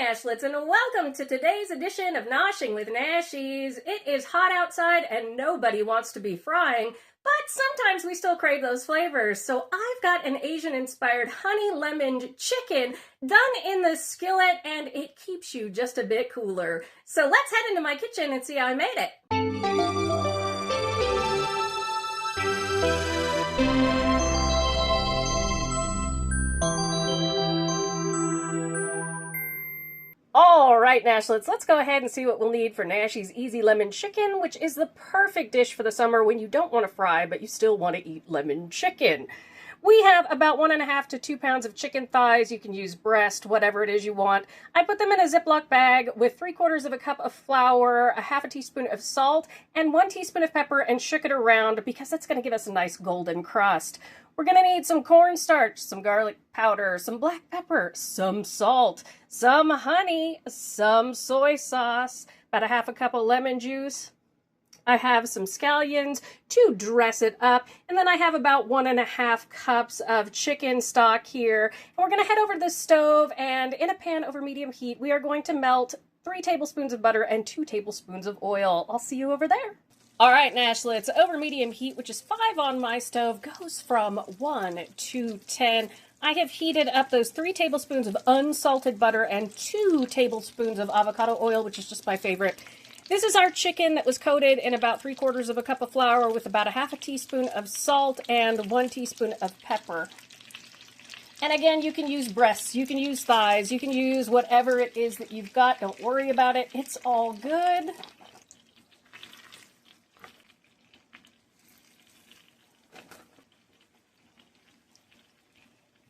Nashlets, and welcome to today's edition of Noshing with Nashies. It is hot outside and nobody wants to be frying, but sometimes we still crave those flavors. So I've got an Asian-inspired honey lemon chicken done in the skillet, and it keeps you just a bit cooler. So let's head into my kitchen and see how I made it. All right, Nashlets, let's go ahead and see what we'll need for Nashies Easy Lemon Chicken, which is the perfect dish for the summer when you don't want to fry, but you still want to eat lemon chicken. We have about 1.5 to 2 pounds of chicken thighs. You can use breast, whatever it is you want. I put them in a Ziploc bag with 3/4 cup of flour, a half a teaspoon of salt, and 1 teaspoon of pepper, and shook it around because that's going to give us a nice golden crust. We're going to need some cornstarch, some garlic powder, some black pepper, some salt, some honey, some soy sauce, about a half a cup of lemon juice. I have some scallions to dress it up, and then I have about 1.5 cups of chicken stock here. And we're going to head over to the stove, and in a pan over medium heat, we are going to melt 3 tablespoons of butter and 2 tablespoons of oil. I'll see you over there. All right, Nashlets, over medium heat, which is 5 on my stove, goes from 1 to 10. I have heated up those 3 tablespoons of unsalted butter and 2 tablespoons of avocado oil, which is just my favorite. This is our chicken that was coated in about 3/4 cup of flour with about a half a teaspoon of salt and 1 teaspoon of pepper. And again, you can use breasts, you can use thighs, you can use whatever it is that you've got. Don't worry about it. It's all good.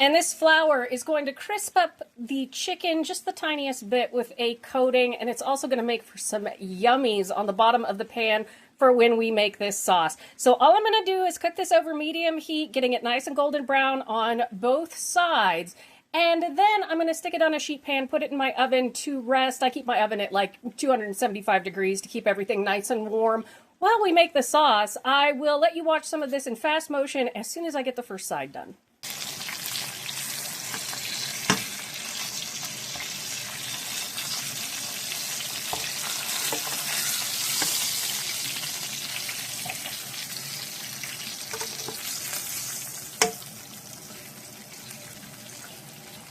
And this flour is going to crisp up the chicken just the tiniest bit with a coating, and it's also going to make for some yummies on the bottom of the pan for when we make this sauce. So all I'm going to do is cook this over medium heat, getting it nice and golden brown on both sides. And then I'm going to stick it on a sheet pan, put it in my oven to rest. I keep my oven at like 275 degrees to keep everything nice and warm. While we make the sauce, I will let you watch some of this in fast motion as soon as I get the first side done.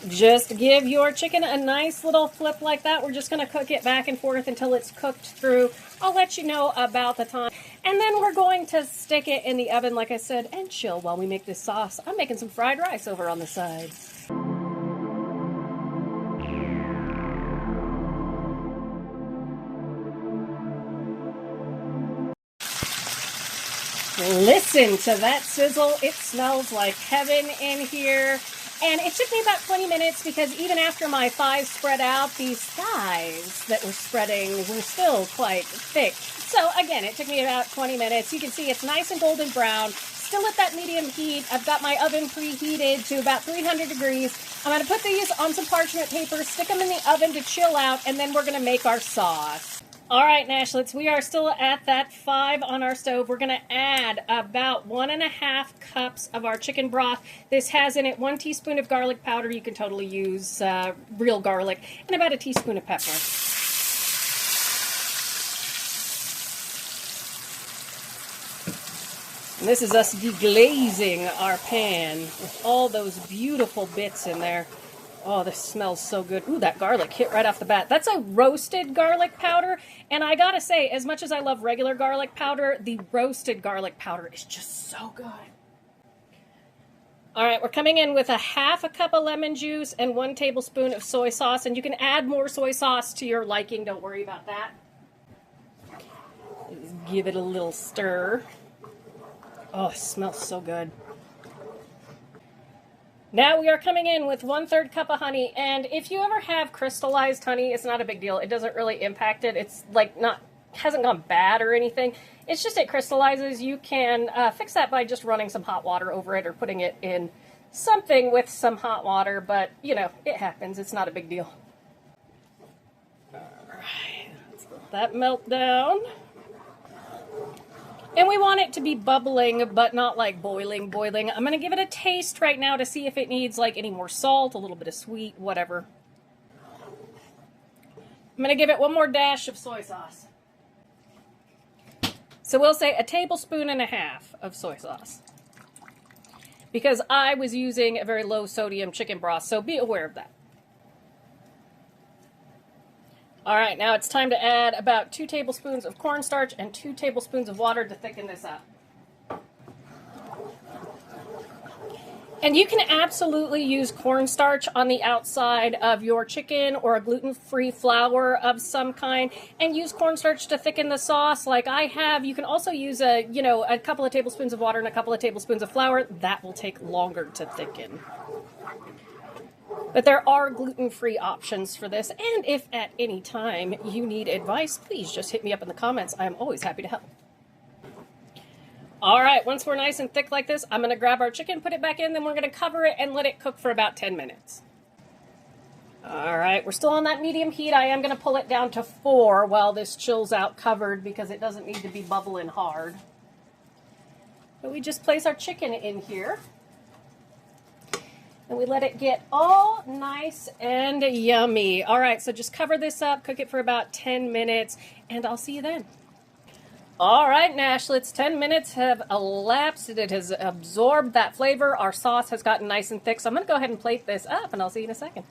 Just give your chicken a nice little flip like that. We're just going to cook it back and forth until it's cooked through. I'll let you know about the time. And then we're going to stick it in the oven, like I said, and chill while we make this sauce. I'm making some fried rice over on the side. Listen to that sizzle. It smells like heaven in here. And it took me about 20 minutes because even after my thighs spread out, these thighs that were spreading were still quite thick. So again, it took me about 20 minutes. You can see it's nice and golden brown, still at that medium heat. I've got my oven preheated to about 300 degrees. I'm going to put these on some parchment paper, stick them in the oven to chill out, and then we're going to make our sauce. All right, Nashlets, we are still at that 5 on our stove. We're going to add about 1.5 cups of our chicken broth. This has in it 1 teaspoon of garlic powder. You can totally use real garlic, and about a teaspoon of pepper. And this is us deglazing our pan with all those beautiful bits in there. Oh, this smells so good. Ooh, that garlic hit right off the bat. That's a roasted garlic powder. And I gotta say, as much as I love regular garlic powder, the roasted garlic powder is just so good. All right, we're coming in with a half a cup of lemon juice and 1 tablespoon of soy sauce. And you can add more soy sauce to your liking. Don't worry about that. Just give it a little stir. Oh, it smells so good. Now we are coming in with 1/3 cup of honey, and if you ever have crystallized honey, it's not a big deal. It doesn't really impact it. It's like hasn't gone bad or anything. It's just it crystallizes. You can fix that by just running some hot water over it or putting it in something with some hot water, but you know, it happens. It's not a big deal. All right, let's let that melt down. And we want it to be bubbling, but not like boiling. I'm going to give it a taste right now to see if it needs like any more salt, a little bit of sweet, whatever. I'm going to give it one more dash of soy sauce. So we'll say 1.5 tablespoons of soy sauce. Because I was using a very low sodium chicken broth, so be aware of that. All right, now it's time to add about 2 tablespoons of cornstarch and 2 tablespoons of water to thicken this up. And you can absolutely use cornstarch on the outside of your chicken or a gluten-free flour of some kind and use cornstarch to thicken the sauce like I have. You can also use a couple of tablespoons of water and a couple of tablespoons of flour. That will take longer to thicken. But there are gluten-free options for this, and if at any time you need advice, please just hit me up in the comments. I'm always happy to help. All right, once we're nice and thick like this, I'm going to grab our chicken, put it back in, then we're going to cover it and let it cook for about 10 minutes. All right, we're still on that medium heat. I am going to pull it down to 4 while this chills out covered because it doesn't need to be bubbling hard. But we just place our chicken in here. And we let it get all nice and yummy. All right, so just cover this up, cook it for about 10 minutes, and I'll see you then. All right, Nashlets, 10 minutes have elapsed. It has absorbed that flavor. Our sauce has gotten nice and thick, so I'm going to go ahead and plate this up, and I'll see you in a second.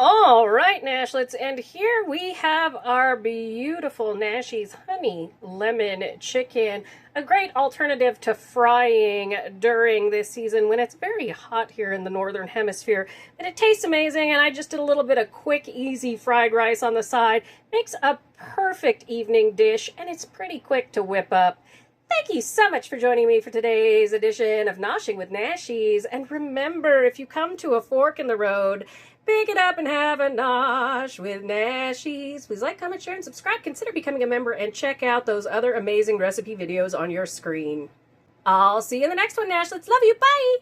All right, Nashlets, and here we have our beautiful Nashies honey lemon chicken, a great alternative to frying during this season when it's very hot here in the northern hemisphere. But it tastes amazing, and I just did a little bit of quick, easy fried rice on the side. Makes a perfect evening dish, and it's pretty quick to whip up. Thank you so much for joining me for today's edition of Noshing with Nashies. And remember, if you come to a fork in the road, pick it up and have a nosh with Nashies. Please like, comment, share, and subscribe. Consider becoming a member and check out those other amazing recipe videos on your screen. I'll see you in the next one, Nashlets. Love you. Bye.